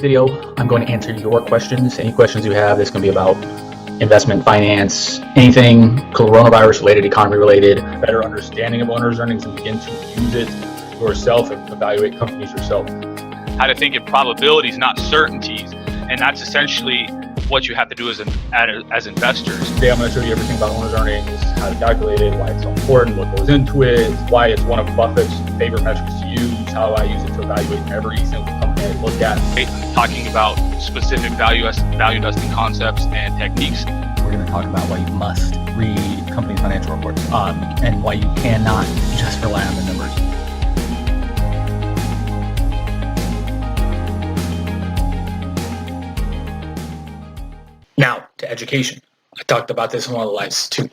video, I'm going to answer your questions. Any questions you have, this can be about investment, finance, anything coronavirus related, economy related, better understanding of owner's earnings and begin to use it yourself and evaluate companies yourself. How to think in probabilities, not certainties. And that's essentially what you have to do as investors. Today I'm going to show you everything about owner's earnings, how to calculate it, why it's so important, what goes into it, why it's one of Buffett's favorite metrics to use, how I use it to evaluate every single company I look at. Talking about specific value investing concepts and techniques. We're going to talk about why you must read company financial reports and why you cannot just rely on the numbers. Now, to education. I talked about this in one of the lives too.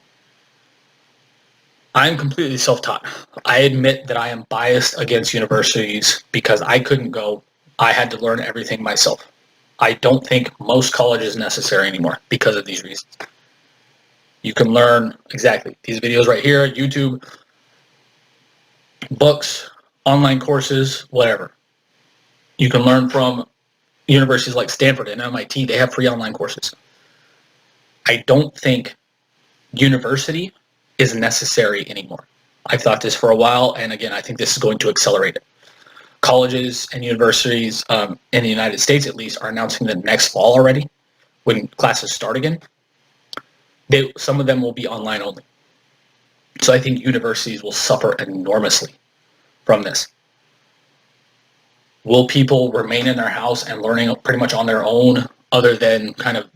I am completely self-taught. I admit that I am biased against universities because I couldn't go. I had to learn everything myself. I don't think most college is necessary anymore because of these reasons. You can learn exactly these videos right here, YouTube, books, online courses, whatever. You can learn from universities like Stanford and MIT. They have free online courses. I don't think university is necessary anymore. I've thought this for a while, and again, I think this is going to accelerate it. Colleges and universities in the United States, at least, are announcing that next fall already, when classes start again, some of them will be online only. So I think universities will suffer enormously from this. Will people remain in their house and learning pretty much on their own, other than kind of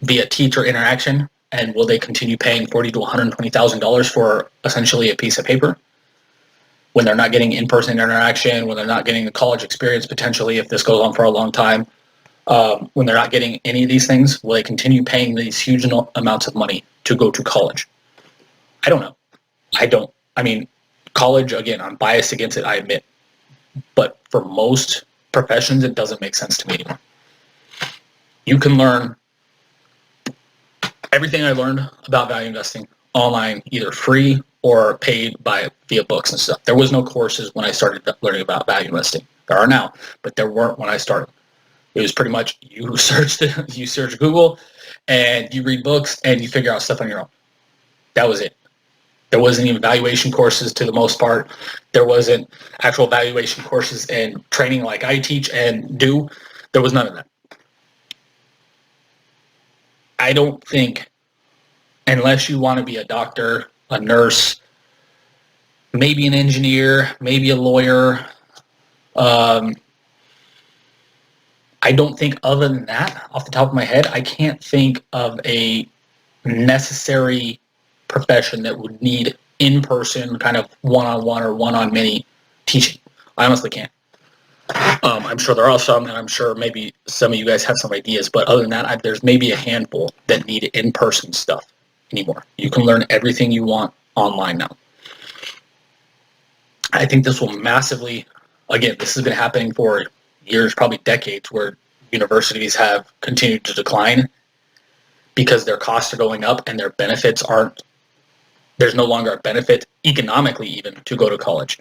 via teacher interaction? And will they continue paying $40,000 to $120,000 for essentially a piece of paper when they're not getting in-person interaction, when they're not getting the college experience potentially if this goes on for a long time, when they're not getting any of these things? Will they continue paying these huge amounts of money to go to college? I don't know. I mean, college, again, I'm biased against it, I admit. But for most professions, it doesn't make sense to me anymore. You can learn everything I learned about value investing online, either free or paid via books and stuff. There was no courses when I started learning about value investing. There are now, but there weren't when I started. It was pretty much you search Google and you read books and you figure out stuff on your own. That was it. There wasn't even valuation courses to the most part. There wasn't actual valuation courses and training like I teach and do. There was none of that. I don't think, unless you want to be a doctor, a nurse, maybe an engineer, maybe a lawyer, I don't think, other than that, off the top of my head, I can't think of a necessary profession that would need in-person kind of one-on-one or one-on-many teaching. I honestly can't. I'm sure there are some, and I'm sure maybe some of you guys have some ideas, but other than that, there's maybe a handful that need in-person stuff anymore. You can learn everything you want online now. I think this will massively, again, this has been happening for years, probably decades, where universities have continued to decline because their costs are going up and their benefits aren't, there's no longer a benefit economically even to go to college.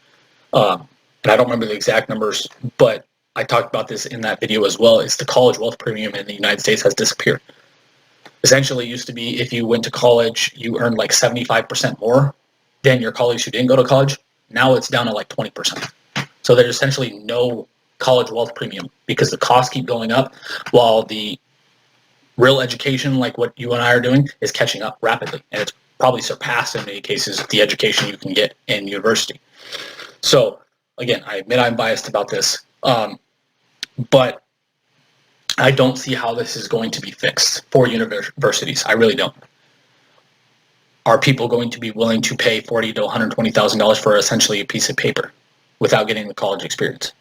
And I don't remember the exact numbers, but I talked about this in that video as well, is the college wealth premium in the United States has disappeared. Essentially, it used to be if you went to college, you earned like 75% more than your colleagues who didn't go to college. Now it's down to like 20%. So there's essentially no college wealth premium because the costs keep going up while the real education, like what you and I are doing, is catching up rapidly. And it's probably surpassed in many cases the education you can get in university. So again, I admit I'm biased about this, but I don't see how this is going to be fixed for universities. I really don't. Are people going to be willing to pay $40,000 to $120,000 for essentially a piece of paper without getting the college experience?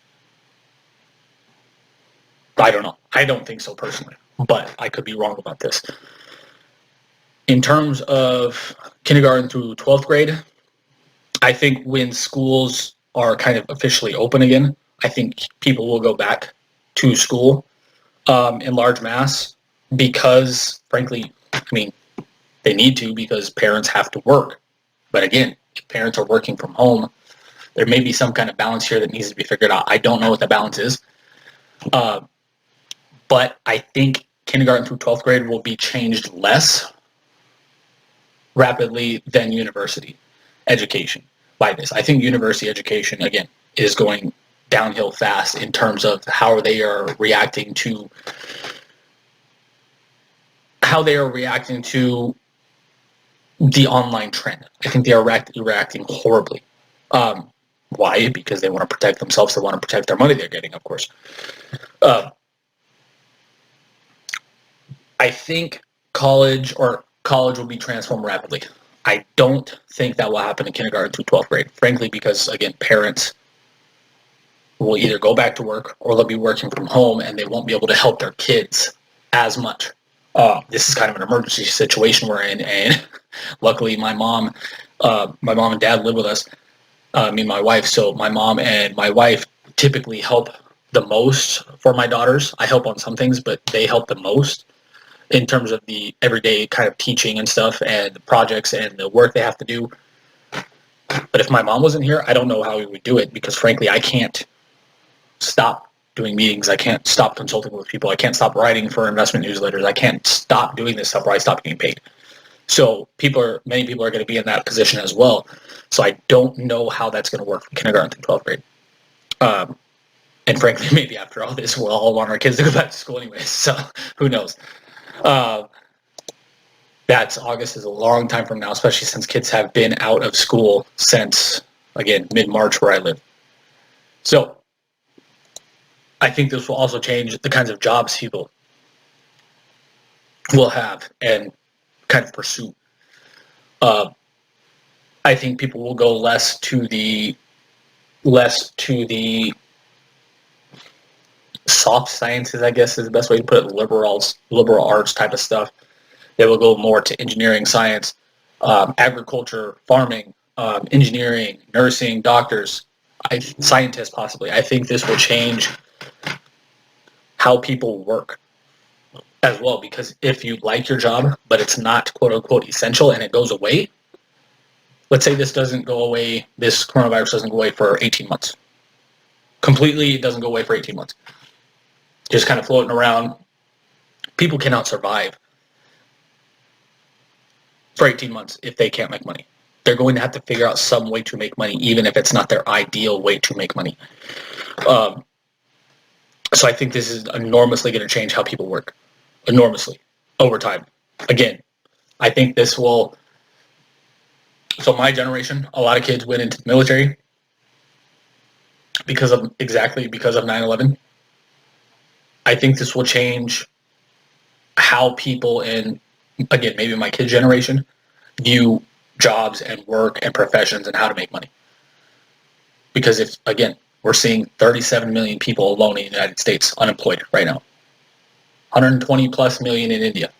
I don't know. I don't think so personally, but I could be wrong about this. In terms of kindergarten through 12th grade, I think when schools are kind of officially open again, I think people will go back to school in large mass because, frankly, I mean, they need to because parents have to work. But again, if parents are working from home, there may be some kind of balance here that needs to be figured out. I don't know what the balance is. but I think kindergarten through 12th grade will be changed less rapidly than university education by this. I think university education, again, is going downhill fast in terms of how they are reacting to the online trend. I think they are reacting horribly. Why? Because they want to protect themselves. They want to protect their money they're getting, of course. I think college will be transformed rapidly. I don't think that will happen in kindergarten through 12th grade, frankly, because, again, parents will either go back to work or they'll be working from home and they won't be able to help their kids as much. This is kind of an emergency situation we're in, and luckily my mom and dad live with us, me and my wife, so my mom and my wife typically help the most for my daughters. I help on some things, but they help the most in terms of the everyday kind of teaching and stuff and the projects and the work they have to do. But if my mom wasn't here, I don't know how we would do it, because frankly, I can't stop doing meetings. I can't stop consulting with people. I can't stop writing for investment newsletters. I can't stop doing this stuff or I stop getting paid. So many people are going to be in that position as well. So I don't know how that's going to work from kindergarten through 12th grade. And frankly, maybe after all this, we'll all want our kids to go back to school anyway. So who knows? That's August is a long time from now, especially since kids have been out of school since, again, mid-March where I live. So I think this will also change the kinds of jobs people will have and kind of pursue. I think people will go less to the soft sciences, I guess is the best way to put it, liberal arts type of stuff. They will go more to engineering, science, agriculture, farming, engineering, nursing, doctors, scientists possibly. I think this will change how people work as well, because if you like your job, but it's not quote unquote essential and it goes away, let's say this coronavirus doesn't go away for 18 months. Completely, it doesn't go away for 18 months. Just kind of floating around. People cannot survive for 18 months if they can't make money. They're going to have to figure out some way to make money, even if it's not their ideal way to make money. So I think this is enormously going to change how people work, enormously, over time. Again, I think this will... So my generation, a lot of kids went into the military because of 9/11. I think this will change how people in, again, maybe my kid's generation, view jobs and work and professions and how to make money. Because if, again, we're seeing 37 million people alone in the United States unemployed right now. 120 plus million in India.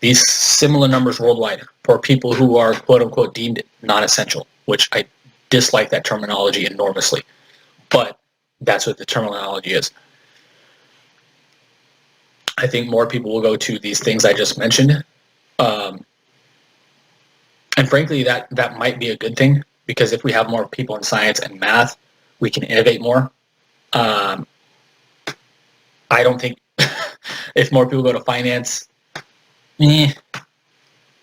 These similar numbers worldwide for people who are quote-unquote deemed non-essential, which I dislike that terminology enormously. But that's what the terminology is. I think more people will go to these things I just mentioned. And frankly, that might be a good thing, because if we have more people in science and math, we can innovate more. I don't think if more people go to finance,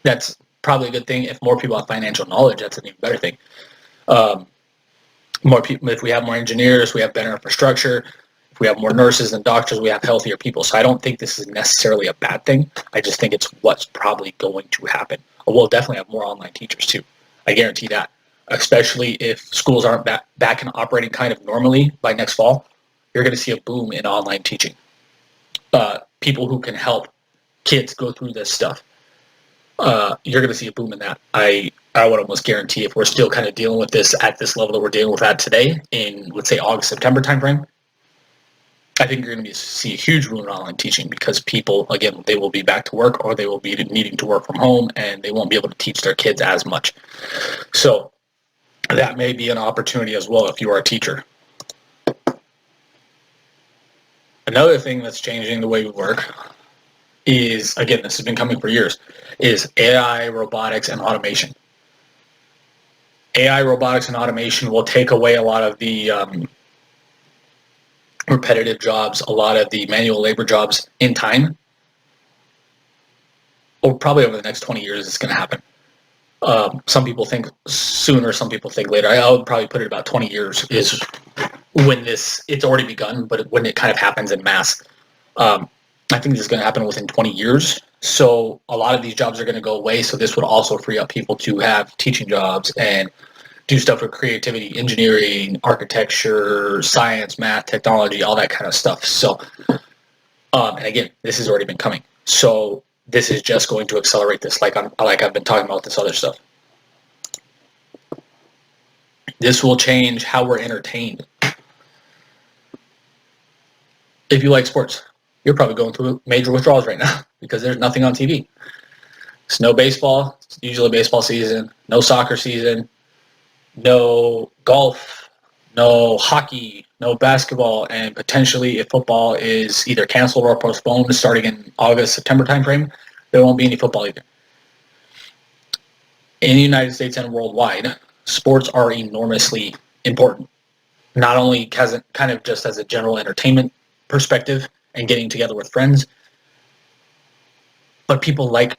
that's probably a good thing. If more people have financial knowledge, that's an even better thing. More people, if we have more engineers, we have better infrastructure. If we have more nurses and doctors, we have healthier people. So I don't think this is necessarily a bad thing. I just think it's what's probably going to happen. We'll definitely have more online teachers too. I guarantee that. Especially if schools aren't back in operating kind of normally by next fall, you're going to see a boom in online teaching. People who can help kids go through this stuff. You're going to see a boom in that. I would almost guarantee, if we're still kind of dealing with this at this level that we're dealing with at today, in, let's say, August, September timeframe, I think you're going to see a huge boom in online teaching, because people, again, they will be back to work, or they will be needing to work from home, and they won't be able to teach their kids as much. So that may be an opportunity as well if you are a teacher. Another thing that's changing the way we work is, again, this has been coming for years, is AI, robotics, and automation. AI, robotics, and automation will take away a lot of the repetitive jobs, a lot of the manual labor jobs in time, or probably over the next 20 years, it's going to happen. Some people think sooner, some people think later. I would probably put it about 20 years is when it's already begun, but when it kind of happens in mass. I think this is going to happen within 20 years. So a lot of these jobs are going to go away. So this would also free up people to have teaching jobs and do stuff with creativity, engineering, architecture, science, math, technology, all that kind of stuff. So, and again, this has already been coming. So this is just going to accelerate this, like I've been talking about this other stuff. This will change how we're entertained. If you like sports, you're probably going through major withdrawals right now because there's nothing on TV. It's no baseball, it's usually baseball season, no soccer season, no golf, no hockey, no basketball, and potentially if football is either canceled or postponed starting in August, September timeframe, there won't be any football either. In the United States and worldwide, sports are enormously important. Not only kind of just as a general entertainment perspective and getting together with friends, but people like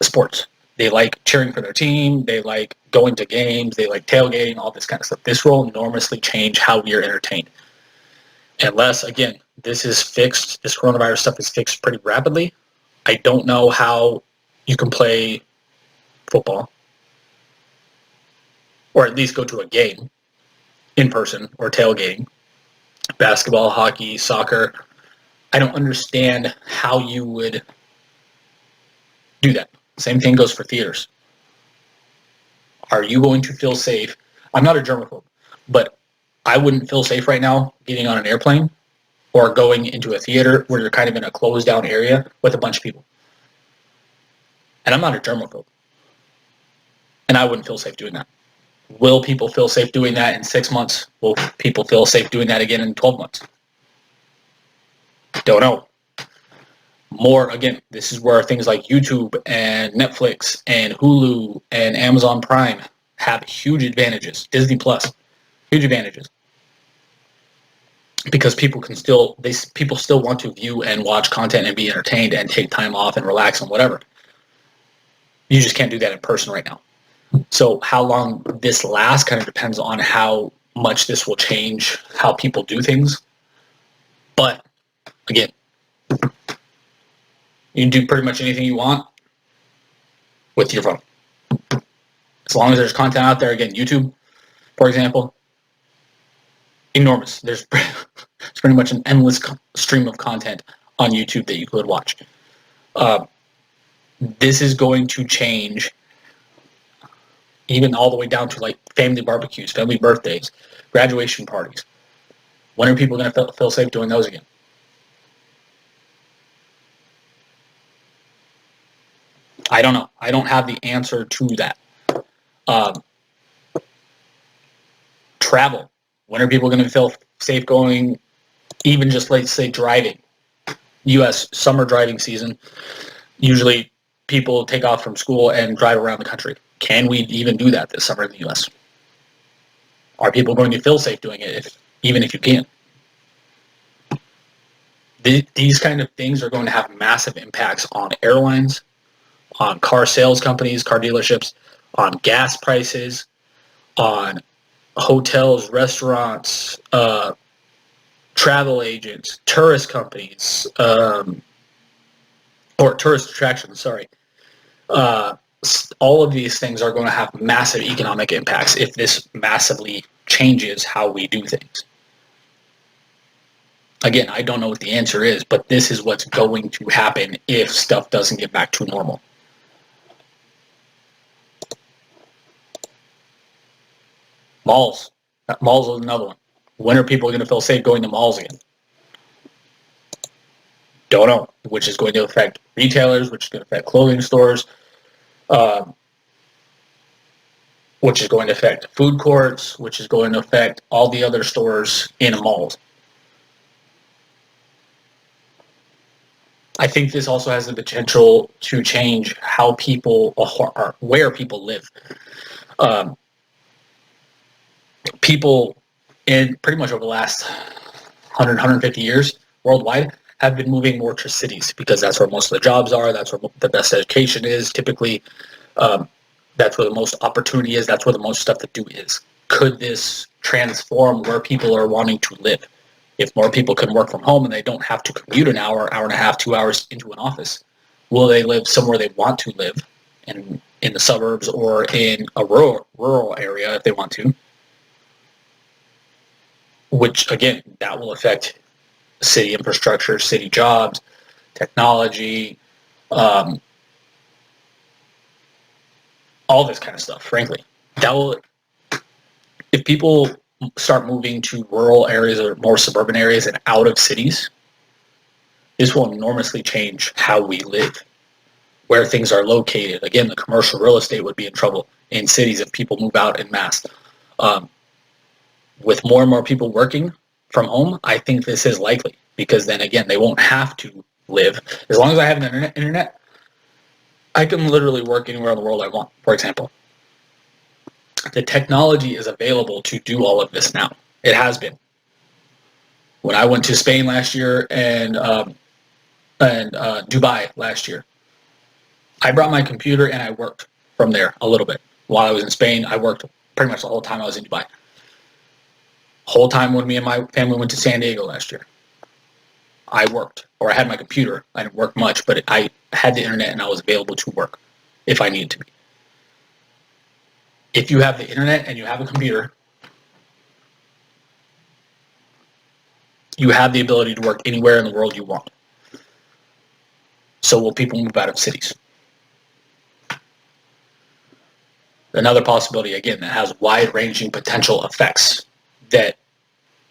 sports. They like cheering for their team. They like going to games. They like tailgating, all this kind of stuff. This will enormously change how we are entertained. Unless, again, this is fixed, this coronavirus stuff is fixed pretty rapidly. I don't know how you can play football or at least go to a game in person or tailgating. Basketball, hockey, soccer. I don't understand how you would do that. Same thing goes for theaters. Are you going to feel safe? I'm not a germaphobe, but I wouldn't feel safe right now getting on an airplane or going into a theater where you're kind of in a closed down area with a bunch of people. And I'm not a germaphobe. And I wouldn't feel safe doing that. Will people feel safe doing that in 6 months? Will people feel safe doing that again in 12 months? Don't know. More, again, this is where things like YouTube and Netflix and Hulu and Amazon Prime have huge advantages. Disney Plus, huge advantages. Because people still want to view and watch content and be entertained and take time off and relax and whatever. You just can't do that in person right now. So how long this lasts kind of depends on how much this will change how people do things. But again, you can do pretty much anything you want with your phone. As long as there's content out there, again, YouTube, for example, enormous. There's pretty much an endless stream of content on YouTube that you could watch. This is going to change even all the way down to like family barbecues, family birthdays, graduation parties. When are people going to feel safe doing those again? I don't know. I don't have the answer to that. Travel. When are people going to feel safe going, even just let's say driving? U.S. summer driving season. Usually people take off from school and drive around the country. Can we even do that this summer in the U.S.? Are people going to feel safe doing it, even if you can? These kind of things are going to have massive impacts on airlines, on car sales companies, car dealerships, on gas prices, on hotels, restaurants, travel agents, tourist companies, or tourist attractions, sorry. All of these things are going to have massive economic impacts if this massively changes how we do things. Again, I don't know what the answer is, but this is what's going to happen if stuff doesn't get back to normal. Malls. Malls is another one. When are people going to feel safe going to malls again? Don't know, which is going to affect retailers, which is going to affect clothing stores, which is going to affect food courts, which is going to affect all the other stores in a mall. I think this also has the potential to change how people or where people live. People in pretty much over the last 100, 150 years worldwide have been moving more to cities because that's where most of the jobs are. That's where the best education is. Typically, that's where the most opportunity is. That's where the most stuff to do is. Could this transform where people are wanting to live? If more people can work from home and they don't have to commute an hour, hour and a half, 2 hours into an office, will they live somewhere they want to live, in the suburbs or in a rural area if they want to? Which, again, that will affect city infrastructure, city jobs, technology, all this kind of stuff, frankly. That will, if people start moving to rural areas or more suburban areas and out of cities, this will enormously change how we live, where things are located. Again, the commercial real estate would be in trouble in cities if people move out en masse. With more and more people working from home, I think this is likely because then again, they won't have to live. As long as I have an internet, I can literally work anywhere in the world I want, for example. The technology is available to do all of this now. It has been. When I went to Spain last year and Dubai last year, I brought my computer and I worked from there a little bit. While I was in Spain, I worked pretty much the whole time I was in Dubai. Whole time when me and my family went to San Diego last year, I worked, or I had my computer. I didn't work much, but I had the internet and I was available to work if I needed to be. If you have the internet and you have a computer, you have the ability to work anywhere in the world you want. So will people move out of cities? Another possibility, again, that has wide-ranging potential effects that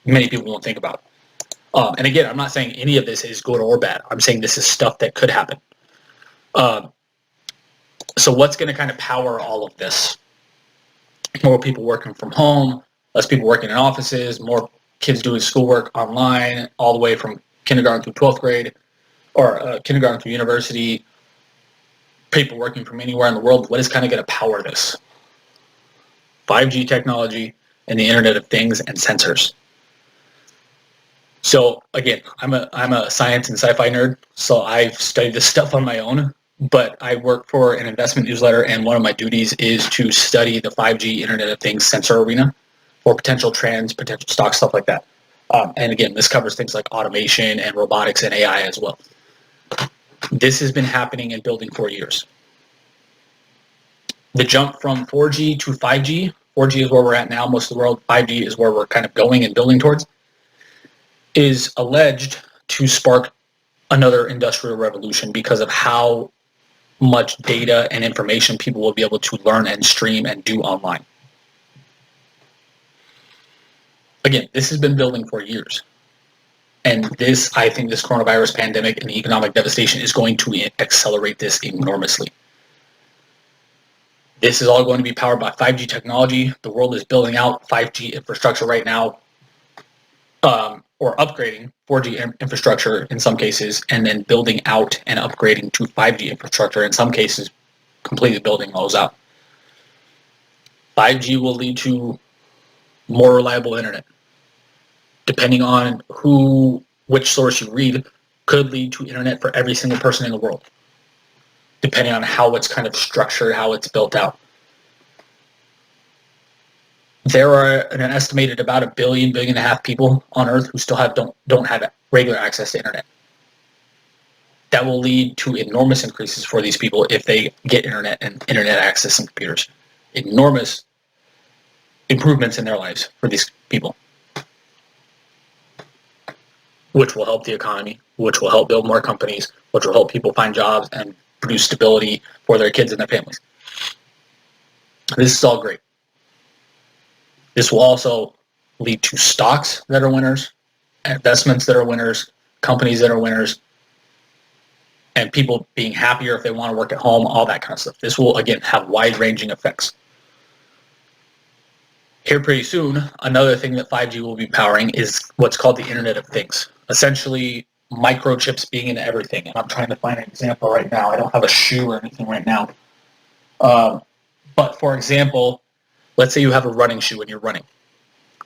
many people won't think about. And again, I'm not saying any of this is good or bad. I'm saying this is stuff that could happen. So what's going to kind of power all of this? More people working from home, less people working in offices, more kids doing schoolwork online, all the way from kindergarten through 12th grade, or kindergarten through university, people working from anywhere in the world. What is kind of going to power this? 5G technology and the Internet of Things and sensors. So again, I'm a science and sci-fi nerd, so I've studied this stuff on my own, but I work for an investment newsletter, and one of my duties is to study the 5G Internet of Things sensor arena for potential trends, potential stocks, stuff like that. And again, this covers things like automation and robotics and AI as well. This has been happening and building for years. The jump from 4G to 5G, 4G is where we're at now, most of the world, 5G is where we're kind of going and building towards, is alleged to spark another industrial revolution because of how much data and information people will be able to learn and stream and do online. Again, this has been building for years. And this, I think this coronavirus pandemic and the economic devastation is going to accelerate this enormously. This is all going to be powered by 5G technology. The world is building out 5G infrastructure right now, or upgrading 4G infrastructure in some cases, and then building out and upgrading to 5G infrastructure in some cases, completely building those out. 5G will lead to more reliable internet. Depending on which source you read, could lead to internet for every single person in the world, depending on how it's kind of structured, how it's built out. There are an estimated about 1 billion, 1.5 billion people on Earth who still don't have regular access to internet. That will lead to enormous increases for these people if they get internet and internet access and computers. Enormous improvements in their lives for these people, which will help the economy, which will help build more companies, which will help people find jobs and produce stability for their kids and their families. This is all great. This will also lead to stocks that are winners, investments that are winners, companies that are winners, and people being happier if they want to work at home, all that kind of stuff. This will, again, have wide-ranging effects. Here pretty soon, another thing that 5G will be powering is what's called the Internet of Things. Essentially, microchips being in everything. And I'm trying to find an example right now. I don't have a shoe or anything right now. But for example, let's say you have a running shoe and you're running.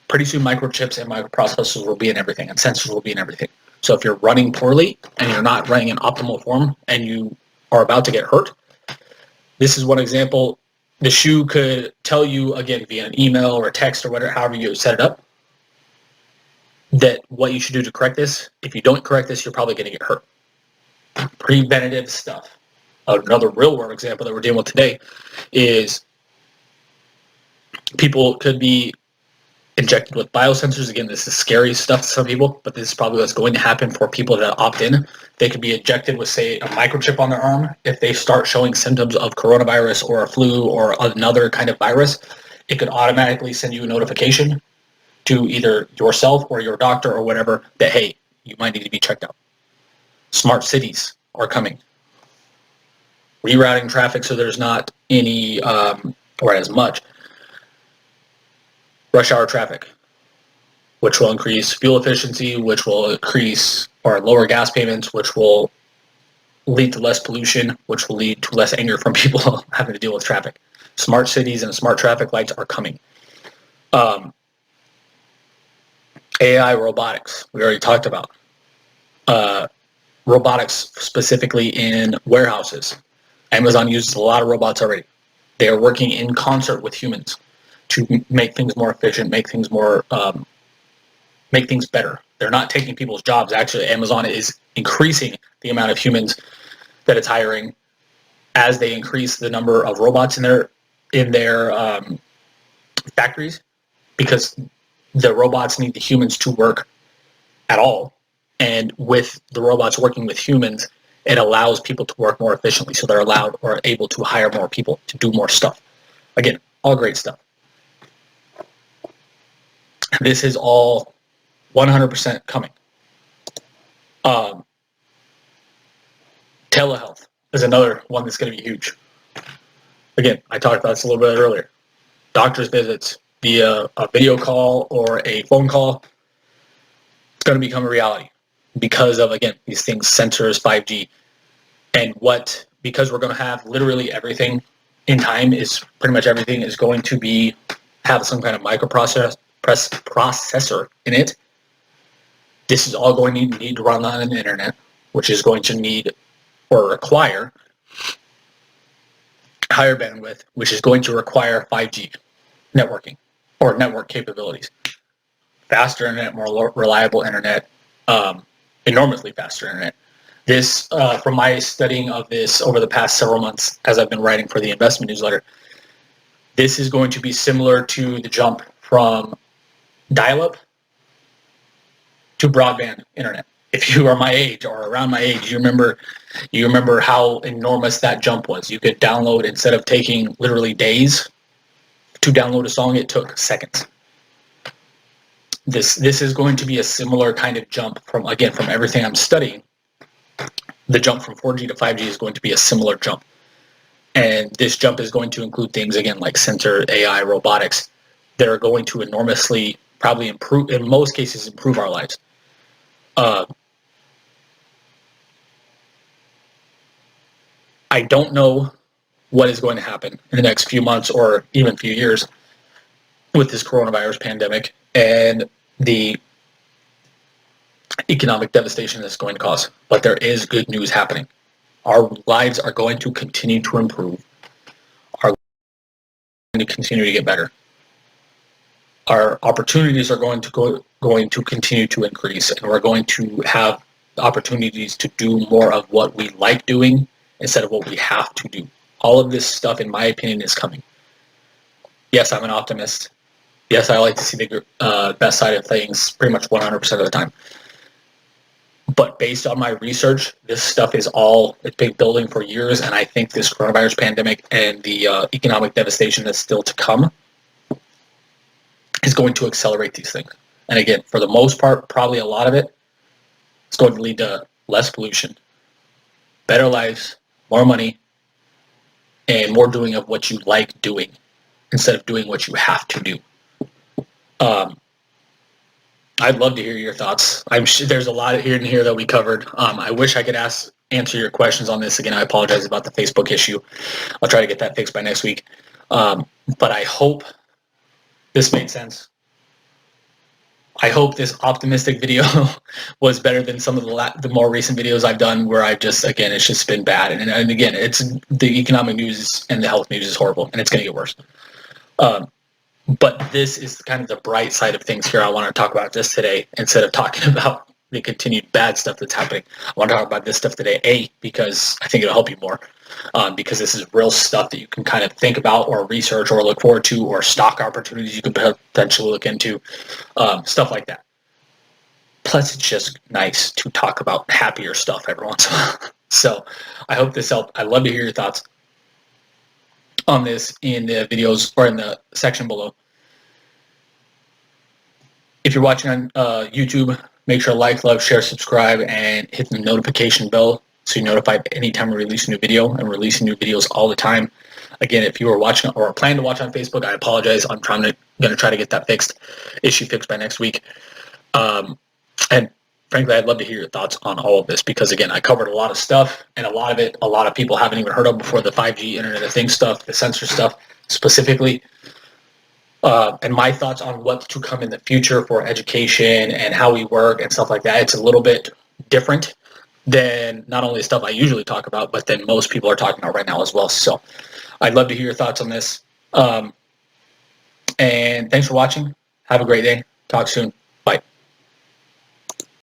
pretty soon microchips and microprocessors will be in everything, and sensors will be in everything. So if you're running poorly and you're not running in optimal form and you are about to get hurt, this is one example. The shoe could tell you, again, via an email or a text or whatever, however you set it up, that what you should do to correct this. If you don't correct this, you're probably going to get hurt. Preventative stuff. Another real world example that we're dealing with today is people could be injected with biosensors. Again, this is scary stuff to some people, but this is probably what's going to happen for people that opt in. They could be injected with, say, a microchip on their arm. If they start showing symptoms of coronavirus or a flu or another kind of virus, it could automatically send you a notification to either yourself or your doctor or whatever that, hey, you might need to be checked out. Smart cities are coming. Rerouting traffic so there's not any, or as much, rush hour traffic, which will increase fuel efficiency, which will increase or lower gas payments, which will lead to less pollution, which will lead to less anger from people having to deal with traffic. Smart cities and smart traffic lights are coming. AI robotics, we already talked about. Robotics specifically in warehouses. Amazon uses a lot of robots already. They are working in concert with humans to make things more efficient, make things better. They're not taking people's jobs. Actually, Amazon is increasing the amount of humans that it's hiring as they increase the number of robots in their factories, because the robots need the humans to work at all. And with the robots working with humans, it allows people to work more efficiently, so they're allowed or able to hire more people to do more stuff. Again, all great stuff. This is all 100% coming. Telehealth is another one that's going to be huge. Again, I talked about this a little bit earlier. Doctor's visits via a video call or a phone call, it's going to become a reality because of, again, these things, sensors, 5G, and because we're going to have literally everything in time, is pretty much everything is going to have some kind of microprocessor in it. This is all going to need to run on the internet, which is going to need or require higher bandwidth, which is going to require 5G networking or network capabilities. Faster internet, more reliable internet, enormously faster internet. This, from my studying of this over the past several months as I've been writing for the investment newsletter, this is going to be similar to the jump from dial-up to broadband internet. If you are my age or around my age, you remember how enormous that jump was. You could download, instead of taking literally days to download a song, it took seconds. This is going to be a similar kind of jump from everything I'm studying. The jump from 4G to 5G is going to be a similar jump. And this jump is going to include things, again, like sensor, AI, robotics, that are going to enormously probably improve, in most cases, improve our lives. I don't know what is going to happen in the next few months or even few years with this coronavirus pandemic and the economic devastation that's going to cause. But there is good news happening. Our lives are going to continue to improve. Our lives are going to continue to get better. Our opportunities are going to continue to increase, and we're going to have opportunities to do more of what we like doing instead of what we have to do. All of this stuff, in my opinion, is coming. Yes, I'm an optimist. Yes, I like to see the best side of things pretty much 100% of the time. But based on my research, this stuff it's been building for years, and I think this coronavirus pandemic and the economic devastation that's still to come is going to accelerate these things. And again, for the most part, probably a lot of it is going to lead to less pollution, better lives, more money, and more doing of what you like doing instead of doing what you have to do. I'd love to hear your thoughts. I'm sure there's a lot here and here that we covered. I wish I could answer your questions on this. Again, I apologize about the Facebook issue. I'll try to get that fixed by next week. But I hope this made sense. I hope this optimistic video was better than some of the more recent videos I've done where it's just been bad. And again, it's the economic news and the health news is horrible, and it's going to get worse. But this is kind of the bright side of things here. I want to talk about this today instead of talking about the continued bad stuff that's happening. I want to talk about this stuff today, because I think it'll help you more. Because this is real stuff that you can kind of think about or research or look forward to, or stock opportunities you could potentially look into, stuff like that. Plus, it's just nice to talk about happier stuff every once in a while. So I hope this helped. I'd love to hear your thoughts on this in the videos or in the section below. If you're watching on YouTube, make sure to like, love, share, subscribe, and hit the notification bell so you're notified anytime we release a new video, and releasing new videos all the time. Again, if you are watching or plan to watch on Facebook, I apologize. I'm going to try to get that issue fixed by next week. And frankly, I'd love to hear your thoughts on all of this, because again, I covered a lot of stuff, and a lot of people haven't even heard of before, the 5G Internet of Things stuff, the sensor stuff specifically. And my thoughts on what's to come in the future for education and how we work and stuff like that. It's a little bit different than not only the stuff I usually talk about, but then most people are talking about right now as well. So I'd love to hear your thoughts on this. And thanks for watching. Have a great day. Talk soon.